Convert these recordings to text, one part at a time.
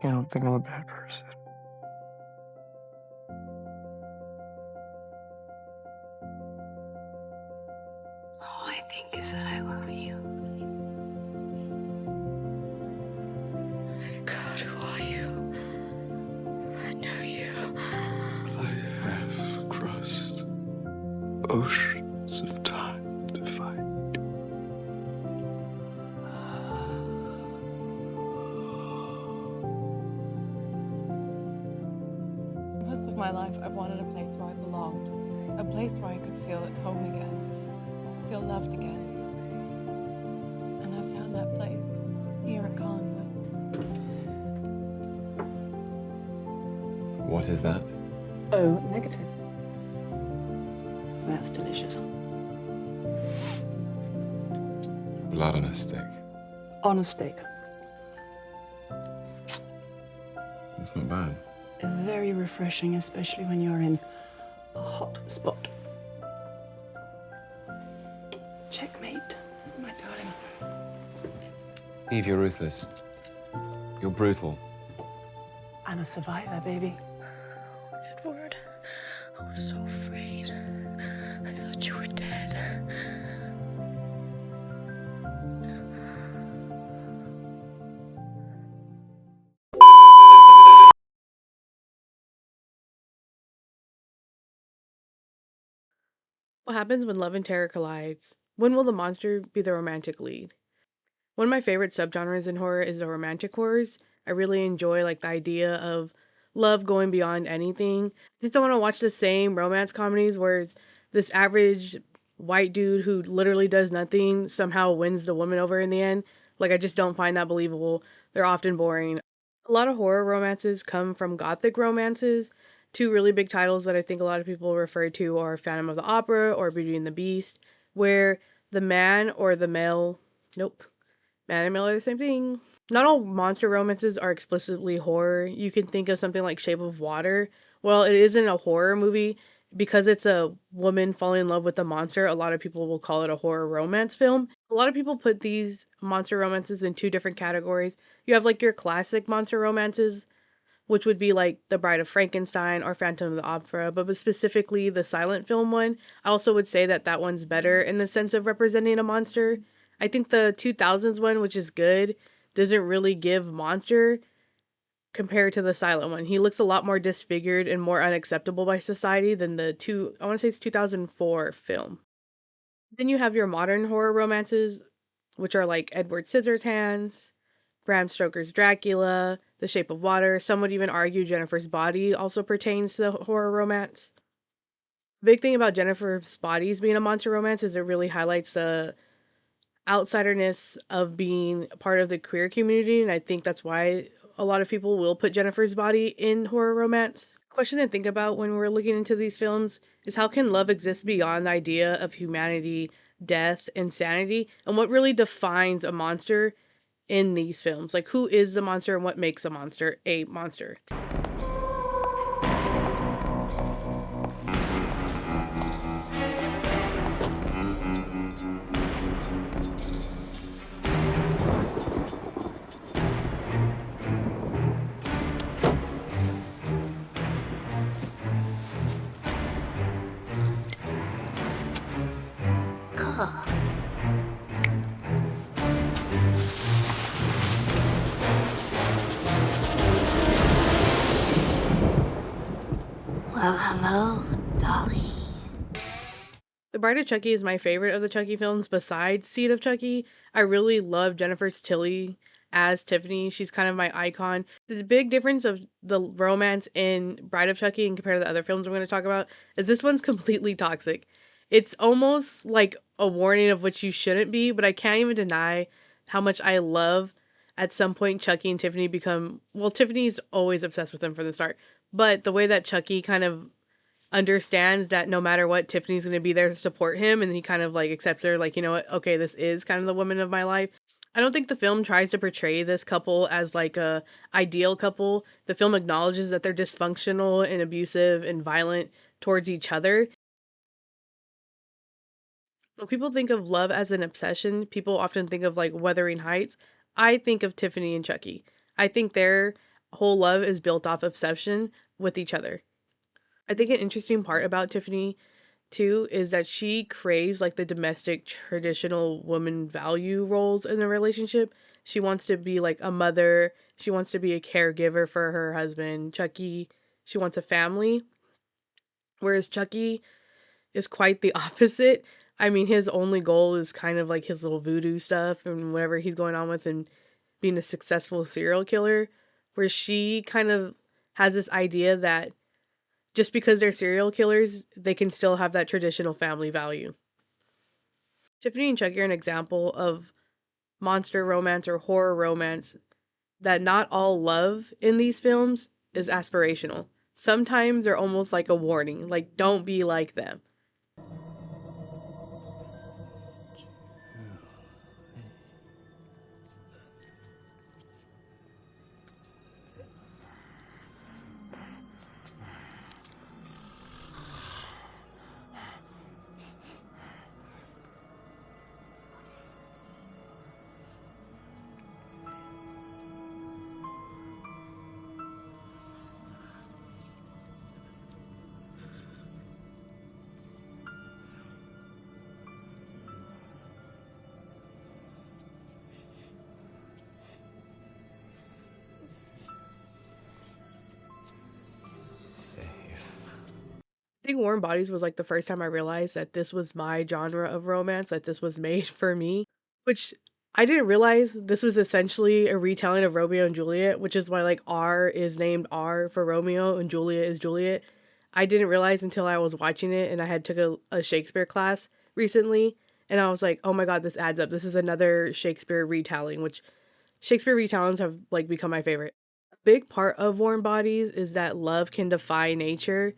You don't think I'm a bad person? All I think is that I love you. God, who are you? I know you. I have crossed oceans of time to find. Most of my life, I wanted a place where I belonged, a place where I could feel at home again, feel loved again. And I found that place here at Collinwood. What is that? Oh, negative. That's delicious. Blood on a stick. On a steak. That's not bad. Very refreshing, especially when you're in a hot spot. Checkmate, my darling. Eve, you're ruthless. You're brutal. I'm a survivor, baby. Edward, I was so afraid. I thought you were dead. What happens when love and terror collides? When will the monster be the romantic lead? One of my favorite subgenres in horror is the romantic horrors. I really enjoy like the idea of love going beyond anything. Just don't want to watch the same romance comedies where it's this average white dude who literally does nothing somehow wins the woman over in the end. Like I just don't find that believable. They're often boring. A lot of horror romances come from gothic romances. Two really big titles that I think a lot of people refer to are Phantom of the Opera or Beauty and the Beast, where the man or the male, nope, man and male are the same thing. Not all monster romances are explicitly horror. You can think of something like Shape of Water. Well, it isn't a horror movie because it's a woman falling in love with a monster. A lot of people will call it a horror romance film. A lot of people put these monster romances in two different categories. You have like your classic monster romances, which would be like The Bride of Frankenstein or Phantom of the Opera, but specifically the silent film one. I also would say that that one's better in the sense of representing a monster. I think the 2000s one, which is good, doesn't really give monster compared to the silent one. He looks a lot more disfigured and more unacceptable by society than I want to say it's 2004 film. Then you have your modern horror romances, which are like Edward Scissorhands, Bram Stoker's Dracula, The Shape of Water. Some would even argue Jennifer's Body also pertains to horror romance. The big thing about Jennifer's Bodies being a monster romance is it really highlights the outsiderness of being part of the queer community, and I think that's why a lot of people will put Jennifer's Body in horror romance. Question to think about when we're looking into these films is how can love exist beyond the idea of humanity, death, and sanity, and what really defines a monster in these films? Like, who is the monster and what makes a monster a monster? Well, hello, Dolly. The Bride of Chucky is my favorite of the Chucky films besides Seed of Chucky. I really love Jennifer's Tilly as Tiffany. She's kind of my icon. The big difference of the romance in Bride of Chucky and compared to the other films we're going to talk about is this one's completely toxic. It's almost like a warning of what you shouldn't be, but I can't even deny how much I love at some point Chucky and Tiffany become, well, Tiffany's always obsessed with him from the start, but the way that Chucky kind of understands that no matter what, Tiffany's going to be there to support him, and he kind of like accepts her, like, you know what, okay, this is kind of the woman of my life. I don't think the film tries to portray this couple as like a ideal couple. The film acknowledges that they're dysfunctional and abusive and violent towards each other. When people think of love as an obsession, people often think of like Wuthering Heights. I think of Tiffany and Chucky. I think they're whole love is built off obsession with each other. I think an interesting part about Tiffany too is that she craves like the domestic traditional woman value roles in a relationship. She wants to be like a mother, she wants to be a caregiver for her husband, Chucky. She wants a family, whereas Chucky is quite the opposite. I mean, his only goal is kind of like his little voodoo stuff and whatever he's going on with and being a successful serial killer, where she kind of has this idea that just because they're serial killers, they can still have that traditional family value. Tiffany and Chucky are an example of monster romance or horror romance that not all love in these films is aspirational. Sometimes they're almost like a warning, like, don't be like them. I think Warm Bodies was like the first time I realized that this was my genre of romance, that this was made for me, which I didn't realize this was essentially a retelling of Romeo and Juliet, which is why like R is named R for Romeo and Julia is Juliet. I didn't realize until I was watching it and I had took a Shakespeare class recently and I was like, "Oh my God, this adds up. This is another Shakespeare retelling," which Shakespeare retellings have like become my favorite. A big part of Warm Bodies is that love can defy nature.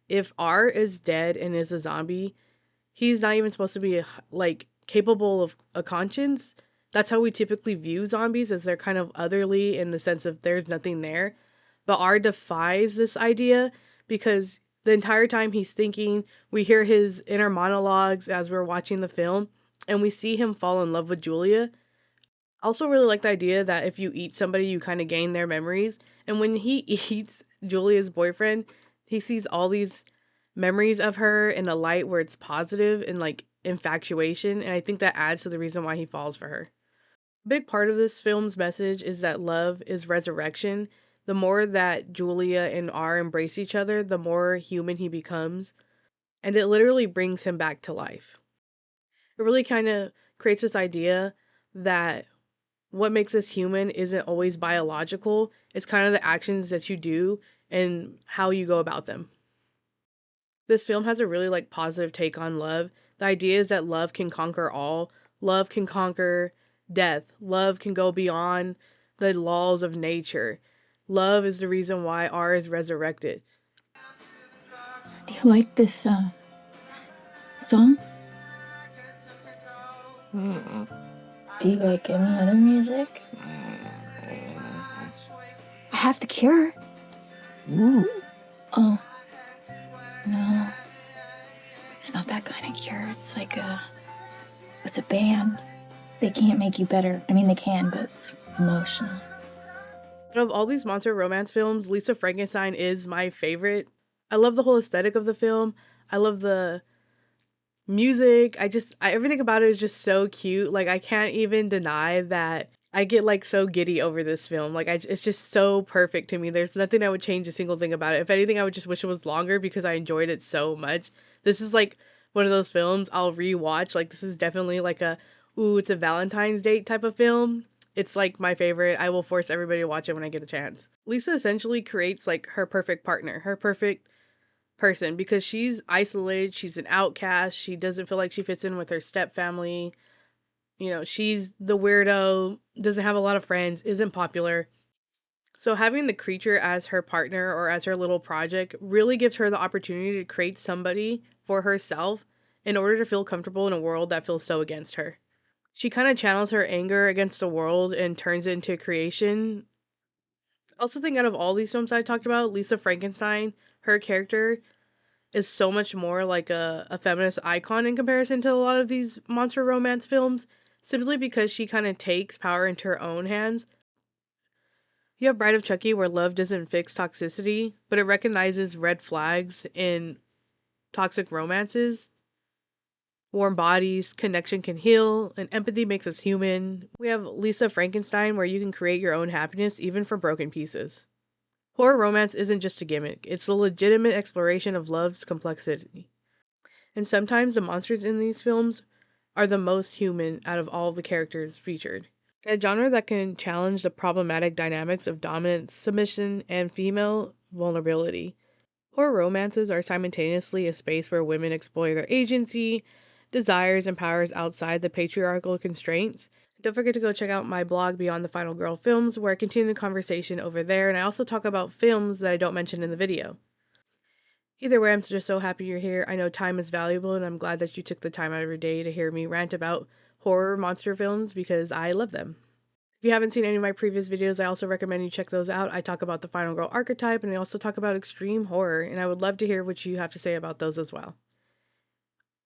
If R is dead and is a zombie, he's not even supposed to be like capable of a conscience. That's how we typically view zombies, as they're kind of otherly in the sense of there's nothing there. But R defies this idea because the entire time he's thinking, we hear his inner monologues as we're watching the film, and we see him fall in love with Julia. I also really like the idea that if you eat somebody, you kind of gain their memories. And when he eats Julia's boyfriend, he sees all these memories of her in a light where it's positive and like infatuation. And I think that adds to the reason why he falls for her. A big part of this film's message is that love is resurrection. The more that Julia and R embrace each other, the more human he becomes. And it literally brings him back to life. It really kind of creates this idea that what makes us human isn't always biological. It's kind of the actions that you do and how you go about them. This film has a really like positive take on love. The idea is that love can conquer all. Love can conquer death. Love can go beyond the laws of nature. Love is the reason why R is resurrected. Do you like this song? Do you like any other music? I have The Cure. Oh, no. It's not that kind of cure. It's like it's a band. They can't make you better. I mean, they can, but emotional. Out of all these monster romance films, Lisa Frankenstein is my favorite. I love the whole aesthetic of the film. I love the music. Everything about it is just so cute. Like, I can't even deny that I get like so giddy over this film. Like, it's just so perfect to me. There's nothing I would change a single thing about it. If anything, I would just wish it was longer because I enjoyed it so much. This is like one of those films I'll rewatch. Like, this is definitely like it's a Valentine's date type of film. It's like my favorite. I will force everybody to watch it when I get a chance. Lisa essentially creates like her perfect partner, her perfect person, because she's isolated, she's an outcast, she doesn't feel like she fits in with her step family. You know, she's the weirdo, doesn't have a lot of friends, isn't popular. So having the creature as her partner or as her little project really gives her the opportunity to create somebody for herself in order to feel comfortable in a world that feels so against her. She kind of channels her anger against the world and turns it into creation. I also think out of all these films I talked about, Lisa Frankenstein, her character is so much more like a feminist icon in comparison to a lot of these monster romance films, simply because she kind of takes power into her own hands. You have Bride of Chucky, where love doesn't fix toxicity, but it recognizes red flags in toxic romances. Warm bodies, connection can heal, and empathy makes us human. We have Lisa Frankenstein, where you can create your own happiness even from broken pieces. Horror romance isn't just a gimmick, it's a legitimate exploration of love's complexity. And sometimes the monsters in these films are the most human out of all of the characters featured. A genre that can challenge the problematic dynamics of dominance, submission, and female vulnerability. Horror romances are simultaneously a space where women explore their agency, desires, and powers outside the patriarchal constraints. Don't forget to go check out my blog Beyond the Final Girl Films, where I continue the conversation over there, and I also talk about films that I don't mention in the video. Either way, I'm just so happy you're here. I know time is valuable, and I'm glad that you took the time out of your day to hear me rant about horror monster films because I love them. If you haven't seen any of my previous videos, I also recommend you check those out. I talk about the final girl archetype, and I also talk about extreme horror, and I would love to hear what you have to say about those as well.